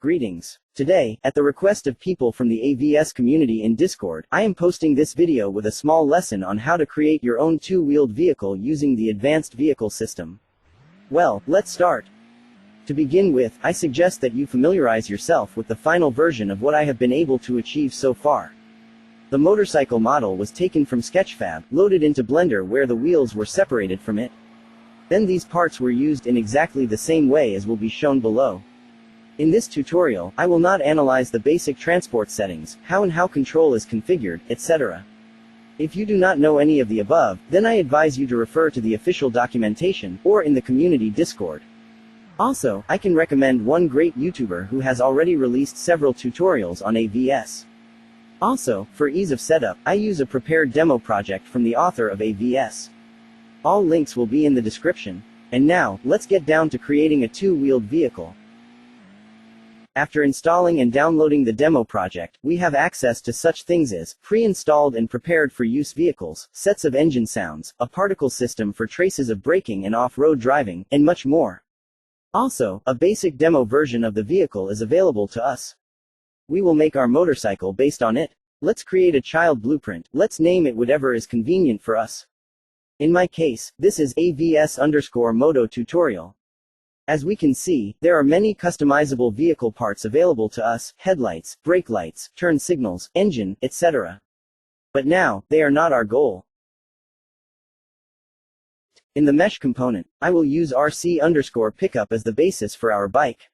Greetings. Today, at the request of people from the AVS community in Discord, I am posting this video with a small lesson on how to create your own two-wheeled vehicle using the advanced vehicle system. Well, let's start. To begin with, I suggest that you familiarize yourself with the final version of what I have been able to achieve so far. The motorcycle model was taken from Sketchfab, loaded into Blender where the wheels were separated from it. Then these parts were used in exactly the same way as will be shown below. In this tutorial, I will not analyze the basic transport settings, how control is configured, etc. If you do not know any of the above, then I advise you to refer to the official documentation, or in the community Discord. Also, I can recommend one great YouTuber who has already released several tutorials on AVS. Also, for ease of setup, I use a prepared demo project from the author of AVS. All links will be in the description. And now, let's get down to creating a two-wheeled vehicle. After installing and downloading the demo project, we have access to such things as pre-installed and prepared for use vehicles, sets of engine sounds, a particle system for traces of braking and off-road driving, and much more. Also, a basic demo version of the vehicle is available to us. We will make our motorcycle based on it. Let's create a child blueprint. Let's name it whatever is convenient for us. In my case, this is AVS_MotoTutorial. As we can see, there are many customizable vehicle parts available to us: headlights, brake lights, turn signals, engine, etc. But now, they are not our goal. In the mesh component, I will use RC_pickup as the basis for our bike.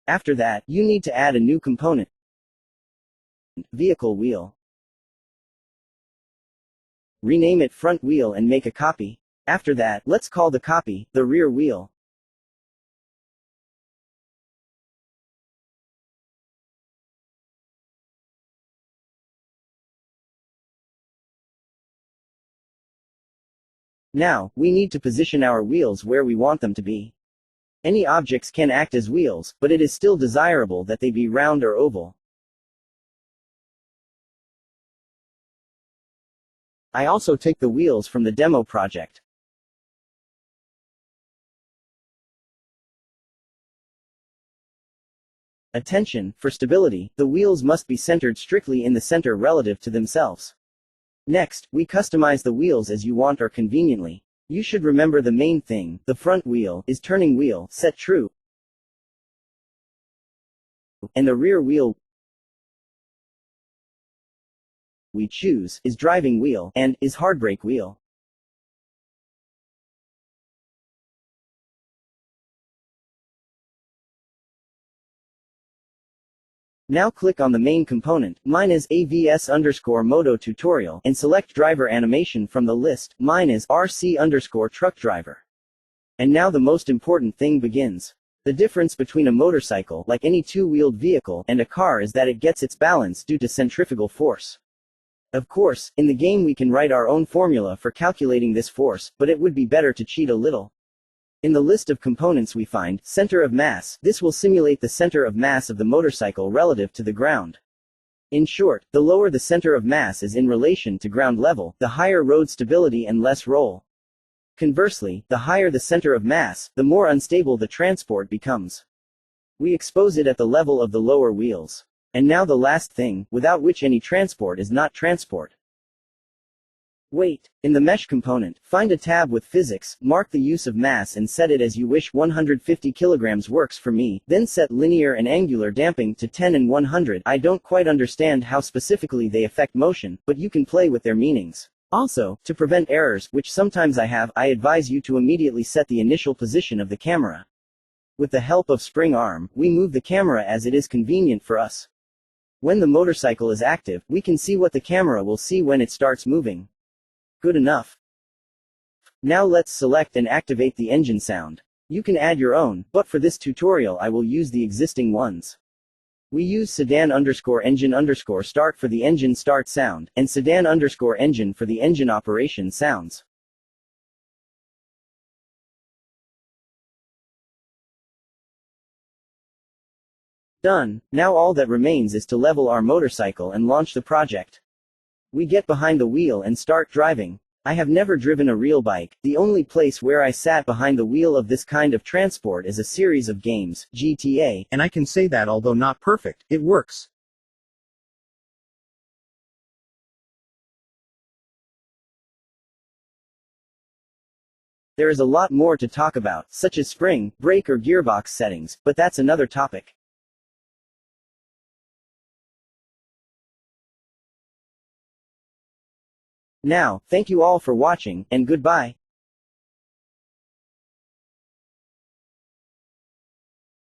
After that, you need to add a new component, vehicle wheel. Rename it front wheel and make a copy. After that, let's call the copy the rear wheel. Now, we need to position our wheels where we want them to be. Any objects can act as wheels, but it is still desirable that they be round or oval. I also take the wheels from the demo project. Attention, for stability, the wheels must be centered strictly in the center relative to themselves. Next, we customize the wheels as you want or conveniently. You should remember the main thing: the front wheel is turning wheel, set true, and the rear wheel we choose is driving wheel, and is hardbrake wheel. Now click on the main component, mine is AVS_MotoTutorial, and select driver animation from the list, mine is RC_truck_driver. And now the most important thing begins. The difference between a motorcycle, like any two-wheeled vehicle, and a car is that it gets its balance due to centrifugal force. Of course, in the game we can write our own formula for calculating this force, but it would be better to cheat a little. In the list of components we find center of mass. This will simulate the center of mass of the motorcycle relative to the ground. In short, the lower the center of mass is in relation to ground level, the higher road stability and less roll. Conversely, the higher the center of mass, the more unstable the transport becomes. We expose it at the level of the lower wheels. And now the last thing, without which any transport is not transport. Weight. In the mesh component, find a tab with physics, mark the use of mass and set it as you wish. 150 kilograms works for me, then set linear and angular damping to 10 and 100. I don't quite understand how specifically they affect motion, but you can play with their meanings. Also, to prevent errors, which sometimes I have, I advise you to immediately set the initial position of the camera. With the help of spring arm, we move the camera as it is convenient for us. When the motorcycle is active, we can see what the camera will see when it starts moving. Good enough. Now let's select and activate the engine sound. You can add your own, but for this tutorial I will use the existing ones. We use sedan_engine_start for the engine start sound, and sedan_engine for the engine operation sounds. Done. Now all that remains is to level our motorcycle and launch the project. We get behind the wheel and start driving. I have never driven a real bike. The only place where I sat behind the wheel of this kind of transport is a series of games, GTA, and I can say that although not perfect, it works. There is a lot more to talk about, such as spring, brake or gearbox settings, but that's another topic. Now, thank you all for watching, and goodbye.